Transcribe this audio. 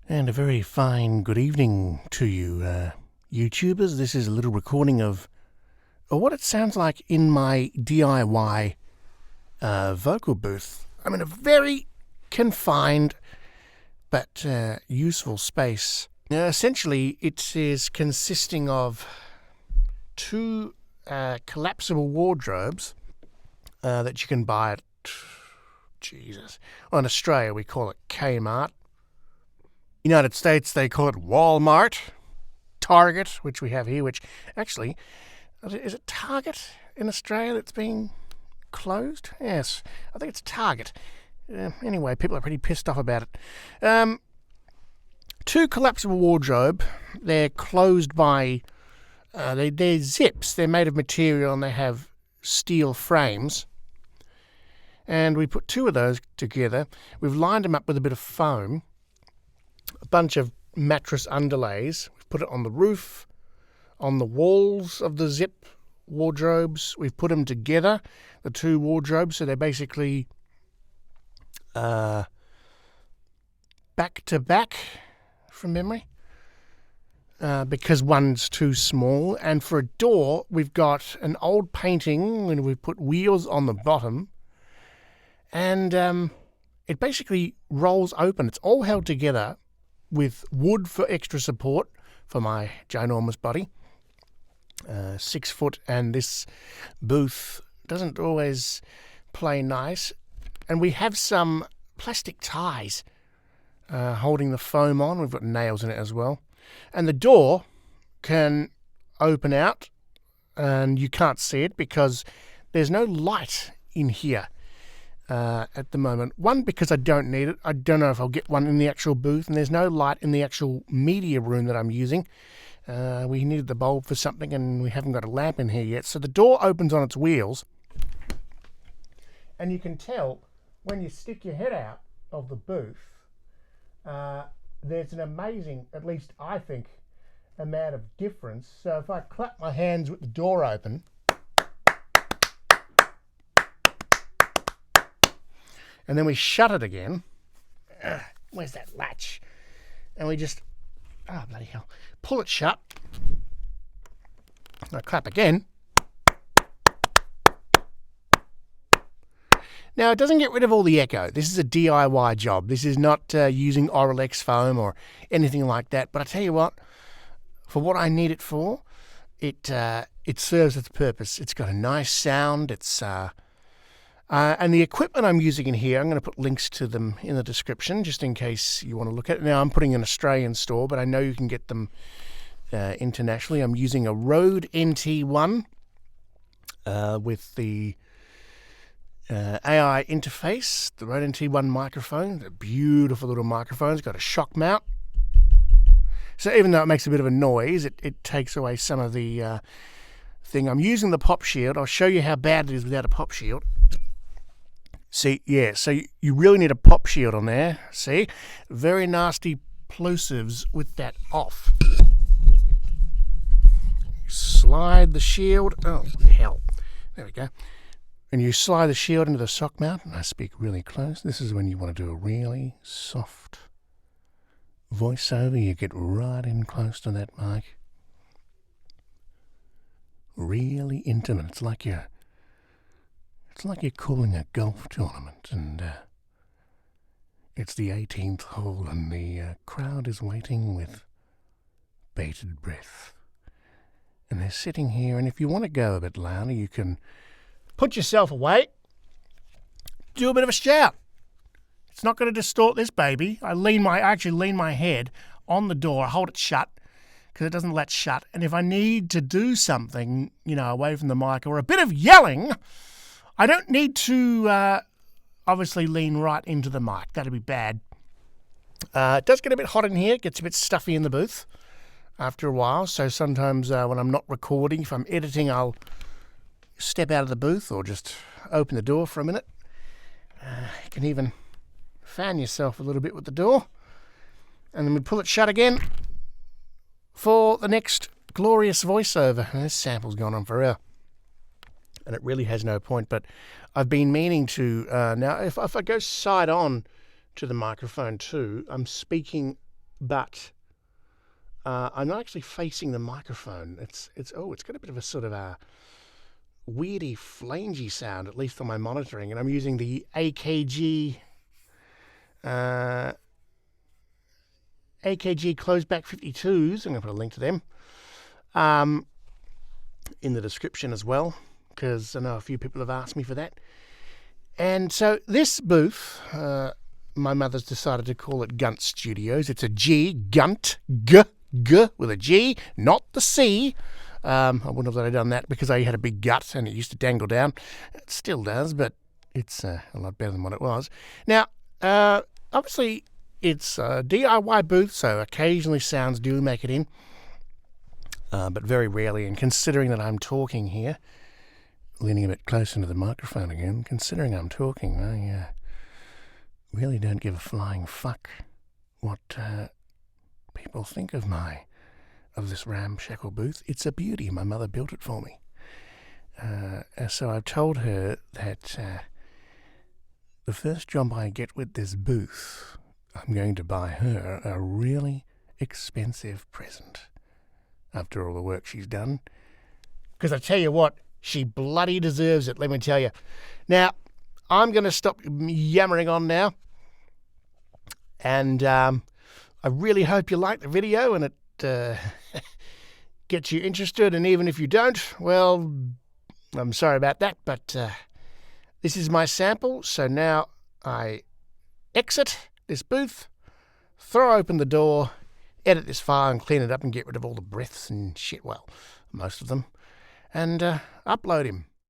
And a very fine good evening to you, YouTubers. This is a little recording of what it sounds like in my DIY vocal booth. I'm in a very confined but useful space. Essentially, it is consisting of two collapsible wardrobes that you can buy at, well, in Australia we call it Kmart. United States, they call it Walmart, Target, which we have here, which actually, is it Target in Australia that's being closed? Yes, I think it's Target. Anyway, people are pretty pissed off about it. Two collapsible wardrobe. They're closed by, they're zips. They're made of material and they have steel frames. And we put two of those together. We've lined them up with a bit of foam. A bunch of mattress underlays. We've put it on the roof, on the walls of the zip wardrobes. We've put them together, the two wardrobes, so they're basically back to back from memory, because one's too small. And for a door, we've got an old painting and we've put wheels on the bottom, and it basically rolls open. It's all held together with wood for extra support for my ginormous body. 6 foot, and this booth doesn't always play nice. And we have some plastic ties holding the foam on. We've got nails in it as well. And the door can open out, and you can't see it because there's no light in here at the moment. One, because I don't need it. I don't know if I'll get one in the actual booth, and there's no light in the actual media room that I'm using. We needed the bulb for something, and we haven't got a lamp in here yet. So the door opens on its wheels, and you can tell when you stick your head out of the booth, there's an amazing, at least I think, amount of difference. So if I clap my hands with the door open, and then we shut it again. Where's that latch? And we just, bloody hell, pull it shut. I clap again. Now, it doesn't get rid of all the echo. This is a DIY job. This is not using Oralex foam or anything like that. But I tell you what, for what I need it for, it serves its purpose. It's got a nice sound. It's and the equipment I'm using in here, I'm going to put links to them in the description just in case you want to look at it. Now, I'm putting an Australian store, but I know you can get them internationally. I'm using a Rode NT1 with the AI interface, the Rode NT1 microphone. A beautiful little microphone. It's got a shock mount. So even though it makes a bit of a noise, it takes away some of the thing. I'm using the pop shield. I'll show you how bad it is without a pop shield. See, yeah, so you really need a pop shield on there. See? Very nasty plosives with that off. Slide the shield. Oh, hell. There we go. And you slide the shield into the sock mount, and I speak really close. This is when you want to do a really soft voiceover. You get right in close to that mic. Really intimate. It's like you're calling a golf tournament, and it's the 18th hole, and the crowd is waiting with bated breath. And they're sitting here, and if you want to go a bit louder, you can put yourself away, do a bit of a shout. It's not going to distort this baby. I actually lean my head on the door, hold it shut, because it doesn't let shut. And if I need to do something, away from the mic or a bit of yelling, I don't need to obviously lean right into the mic. That'd be bad. It does get a bit hot in here. It gets a bit stuffy in the booth after a while. So sometimes when I'm not recording, if I'm editing, I'll step out of the booth or just open the door for a minute. You can even fan yourself a little bit with the door. And then we pull it shut again for the next glorious voiceover. This sample's gone on forever, and it really has no point, but I've been meaning to, now if I go side on to the microphone too, I'm speaking but I'm not actually facing the microphone. It's got a bit of a sort of a weirdy flangy sound, at least on my monitoring, and I'm using the AKG Closed-back 52s. I'm going to put a link to them in the description as well, because I know a few people have asked me for that. And so this booth, my mother's decided to call it Gunt Studios. It's a G, Gunt, G with a G, not the C. I wouldn't have let her done that because I had a big gut and it used to dangle down. It still does, but it's a lot better than what it was. Now, obviously, it's a DIY booth, so occasionally sounds do make it in, but very rarely. And considering that I'm talking here, leaning a bit closer to the microphone again, considering I'm talking, I really don't give a flying fuck what people think of this ramshackle booth. It's a beauty. My mother built it for me. So I've told her that the first job I get with this booth, I'm going to buy her a really expensive present after all the work she's done. Because I tell you what, she bloody deserves it, let me tell you. Now, I'm going to stop yammering on now. And I really hope you like the video and it gets you interested. And even if you don't, well, I'm sorry about that. But this is my sample. So now I exit this booth, throw open the door, edit this file and clean it up and get rid of all the breaths and shit, well, most of them, and upload him.